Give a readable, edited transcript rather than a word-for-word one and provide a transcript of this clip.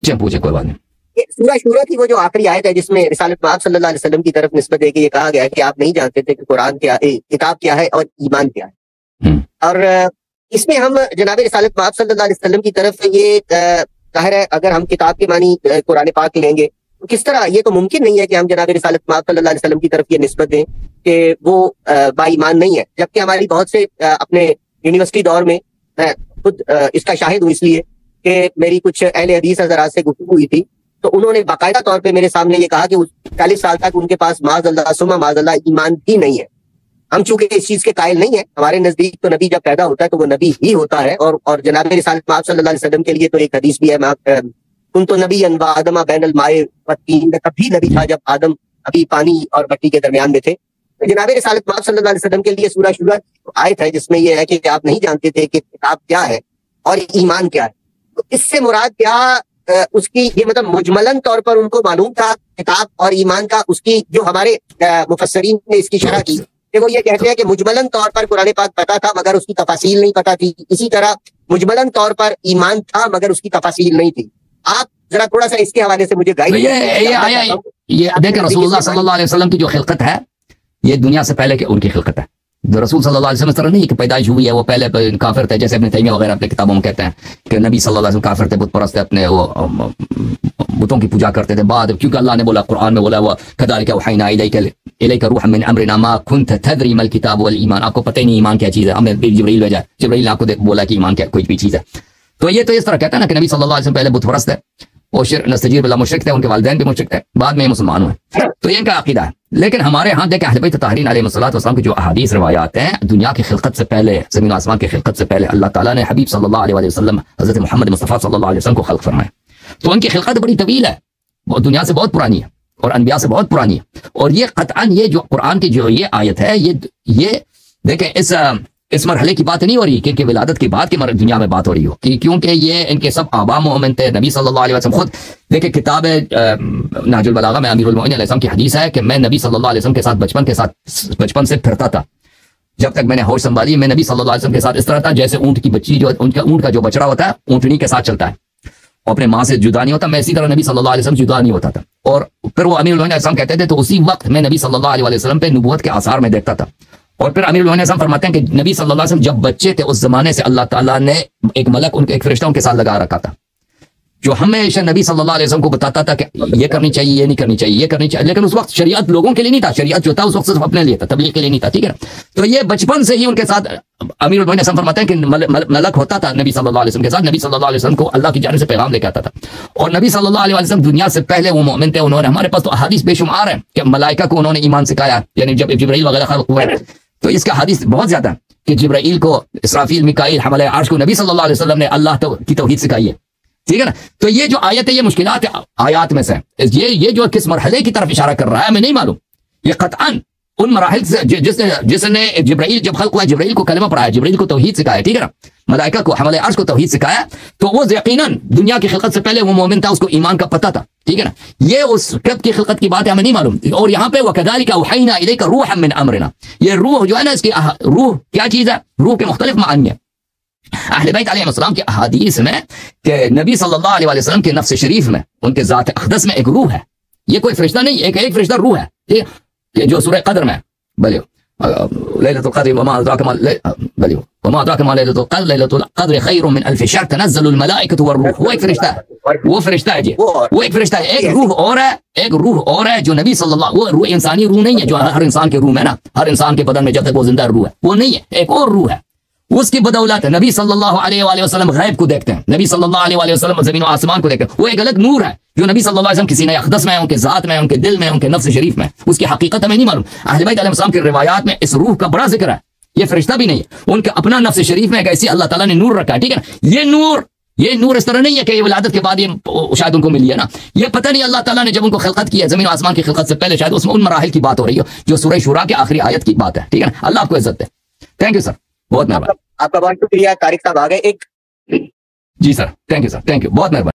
जी पूछे, कोई बात नहीं। सूरह शूरा की वो जो आखिरी आयत है जिसमें रिसालत पाक सल्लल्लाहु अलैहि वसल्लम की तरफ निस्बत देके ये कहा गया है कि आप नहीं जानते थे कि कुरान क्या है, किताब क्या है और ईमान क्या है। और इसमें हम जनाब रिसालत पाक सल्लल्लाहु अलैहि वसल्लम की तरफ ये जाहिर है अगर हम किताब के मानी कुरान पाक लेंगे तो किस तरह, ये तो मुमकिन नहीं है कि हम जनाब रिसालत पाक सल्लल्लाहु अलैहि वसल्लम की तरफ ये निस्बत दें कि वो बाईमान नहीं है, जबकि हमारी बहुत से अपने यूनिवर्सिटी दौर में मैं खुद इसका शाहिद हूँ इसलिए कि मेरी कुछ अहले हदीस हज़रात से गुफ्तगू हुई थी, तो उन्होंने बाकायदा तौर पे मेरे सामने ये कहा कि 40 साल तक उनके पास माज़अल्लाह सुम्मा माज़अल्लाह ईमान भी नहीं है। हम चूंकि इस चीज के कायल नहीं है, हमारे नजदीक तो नबी जब पैदा होता है तो वो नबी ही होता है। और जनाब रिसालत पाक सल्लल्लाहु अलैहि वसल्लम के लिए तो एक हदीस भी है, कुन तो नबी अनवा आदमा बैनल माए व तीन, कभी नबी था जब आदम अभी पानी और मिट्टी के दरमियान में थे। तो जनाब रिसालत पाक सल्लल्लाहु अलैहि वसल्लम के लिए सूरह शूरा आयत है जिसमें यह है कि आप नहीं जानते थे कि किताब क्या है और ईमान क्या है। तो इससे मुराद क्या उसकी, ये मतलब मुजमलन तौर पर उनको मालूम था किताब और ईमान का, उसकी जो हमारे मुफस्सरीन ने इसकी शरह की कि वो ये कहते हैं कि मुजमलन तौर पर कुरान पाक पता था मगर उसकी तफासील नहीं पता थी, इसी तरह मुजमलन तौर पर ईमान था मगर उसकी तफासील नहीं थी। आप जरा थोड़ा सा इसके हवाले से मुझे गाइड। ये देखें, रसूलुल्लाह सल्लल्लाहु अलैहि वसल्लम की जो खिलकत है ये दुनिया से पहले के उनकी खिलकत है। जो रसूल सल्लल्लाहु अलैहि वसल्लम तरह नहीं कि पैदाइश हुई है, वो पहले काफिर थे, जैसे इब्न तैमिया वगैरह अपने किताबों में कहते हैं कि नबी सल्लल्लाहु अलैहि वसल्लम काफिर थे, बुत परस्त थे, अपने वो बुतों की पूजा करते थे। बाद क्योंकि अल्लाह ने बोला, कुरान में बोला, वो कदालिका वहयना इलैका रूहन मिन अमरिना मा कुन्त तदरी मल किताब वल ईमान, आपको पता ही नहीं ईमान क्या चीज है, हमने जिब्रील भेजा, जिब्रील ने आपको बोला कि ईमान क्या कोई भी चीज है। तो ये तो इस तरह कहता है ना कि नबी सल्लल्लाहु अलैहि वसल्लम पहले बुत परस्त थे, वो नस्तजीब बिल्लाह मुशरिक थे, उनके वालिदैन भी मुशरिक थे, बाद में मुसलमान हुए। तो ये इनका अकीदा है। लेकिन हमारे यहाँ देखें अहले बैत ताहरीन अलैहिस्सलातु वस्सलाम की जो अहादीस रिवायात हैं, दुनिया की खिलकत से पहले, ज़मीन आसमान की खिलकत से पहले अल्लाह ताला ने हबीब सल्लल्लाहु अलैहि वसल्लम हज़रत मोहम्मद मुस्तफ़ा सल्लल्लाहु अलैहि वसल्लम को खल्क़ फरमाया। तो उनकी खिलकत बड़ी तवील है, वो दुनिया से बहुत पुरानी है और अनबिया से बहुत पुरानी है। और ये क़तअन ये जो कुरान की जो ये आयत है, ये देखें इस मरहले की बात नहीं हो रही कि विलादत की बात की दुनिया में बात हो रही हो, क्योंकि ये इनके सब आबा मोमिन थे। नबी सल्लल्लाहु अलैहि वसल्लम खुद देखिए, किताब नाजुल बलागा में अमीरुल मोमिनीन अलैहिस्सलाम की हदीस है कि मैं नबी सल्लल्लाहु अलैहि वसल्लम के साथ बचपन से फिरता था। जब तक मैंने होश संभाली, मैं नबी सल्लल्लाहु अलैहि वसल्लम के साथ इस तरह था जैसे ऊंट की बच्ची, जो ऊंट का जो बछड़ा होता है ऊंटनी के साथ चलता है और अपने माँ से जुदा नहीं होता, मैं इसी तरह नबी सल्लल्लाहु अलैहि वसल्लम जुदा नहीं होता था। और फिर वो अमीरुल मोमिनीन अलैहिस्सलाम कहते थे, तो उसी वक्त मैं नबी सल्लल्लाहु अलैहि वसल्लम पे नबूवत के आसार में देखता था। और फिर अमीरुल मोमिनीन फरमाते हैं कि नबी सल्लल्लाहु अलैहि वसल्लम जब बच्चे थे उस जमाने से अल्लाह ताला ने एक मलक, एक फरिश्ता उनके साथ लगा रखा था, जो हमेशा नबी सल्लल्लाहु अलैहि वसल्लम को बताता था कि ये करनी चाहिए, ये नहीं करनी चाहिए, ये करनी चाहिए। लेकिन उस वक्त शरीयत लोगों के लिए नहीं था, शरीयत जो था उस वक्त सिर्फ अपने लिए था, तबलीग के लिए नहीं था, ठीक है। तो ये बचपन से ही उनके साथ अमीरुल मोमिनीन फरमाते हैं कि मलक होता था नबी सल्लल्लाहु अलैहि वसल्लम के साथ, नबी सल्लल्लाहु अलैहि वसल्लम को अल्लाह की जानिब से पैगाम लेकर आता था। और नबी सल्लल्लाहु अलैहि वसल्लम दुनिया से पहले वो मोमिन थे, उन्होंने, हमारे पास तो अहादीस बेशुमार है कि मलाइका को उन्होंने ईमान सिखाया, यानी जब जिब्रील वगैरह खल्क़ हुए तो इसका हदीस बहुत ज्यादा कि जिब्राइल को, इसराफील, मिकाईल, हमले अर्श को नबी सल्लल्लाहु अलैहि वसल्लम ने अल्लाह की तौहीद सिखाई है, ठीक है ना। तो ये जो आयत है ये मुश्किलात आयात में से, ये जो किस मरहले की तरफ इशारा कर रहा है हमें नहीं मालूम। ये क़तअन उन मराहिल से जिसने जिब्राइल जब खल्क़ हुआ, जिब्राइल को कलमा पढ़ाया, जिब्राइल को तौहीद सिखाया, ठीक है ना, मलाइका को, हमले अर्श को तौहीद सिखाया, तो वो यकीनन दुनिया की खिलकत से पहले वो मोमिन था, उसको ईमान का पता था, ठीक है ना। ये उस कब की खिलकत की बात है हमें नहीं मालूम। और यहाँ पे वकदालिका औहयना इलैका रूहन मिन अमरिना, ये रूह जो है ना, इसकी रूह क्या चीज है, रूह के मुख्तलिफ मानी है। अहले बैत अलैहिस्सलाम की अहादीस में कि नबी सल्लल्लाहु अलैहि वसल्लम के नफ्स शरीफ में, उनके ज़ात अक़दस में एक रूह है, ये कोई फरिश्ता नहीं, एक फरिश्ता रूह है, ठीक है, जो सूरह क़द्र में बलियो लैलतुल क़द्र वमा अदराका मा बलियो वमा अदराका मा लैलतुल क़द्र, लैलतुल क़द्र खैरुम मिन अल्फ़ि शहर तनज़्ज़लुल मलाइकतु वरूह, वो एक फरिश्ता है, वो फरिश्ता है जी, वो एक फरिश्ता है। एक रूह और है, एक रूह और है जो नबी सल्लल्लाहु, वो रूह इंसानी रूह नहीं है जो हर इंसान के रूह में ना, हर इंसान के बदन में जब तक वो जिंदा रूह है, वो नहीं है, एक और रूह है। उसकी बदौलत नबी सल्लल्लाहु अलैहि वसल्लम गैब को देखते हैं, नबी सल्लल्लाहु अलैहि वसल्लम ज़मीन और आसमान को देखते हैं। वो एक अलग नूर है जो नबी सल्लल्लाहु अलैहि वसल्लम किसी ने अक़दस में, उनके ज़ात में, उनके दिल में, उनके नफ्स शरीफ में, उसकी हकीकत हमें नहीं मालूम। अहले बैत अलैहिस्सलाम की रिवायात में इस रूह का बड़ा जिक्र है, ये फरिश्ता भी नहीं है, उनका अपना नफ्स शरीफ में ऐसी अल्लाह ताला ने नूर रखा है, ठीक है ना। ये नूर इस तरह नहीं है कि ये विलादत के बाद ये शायद उनको मिली है ना, ये पता नहीं अल्लाह ताला ने जब उनको खिलकत की है, ज़मीन आसमान की खिलकत से पहले, शायद उसमें उन मराहिल की बात हो रही हो जो सूरह शूरा की आखिरी आयत की बात है, ठीक है ना। अल्लाह आपको इज्जत दे। थैंक यू सर, बहुत मेहरबानी। आपका बहुत शुक्रिया। तारिक साहब आ गए एक। जी sir, thank you sir, thank you, बहुत मेहरबानी।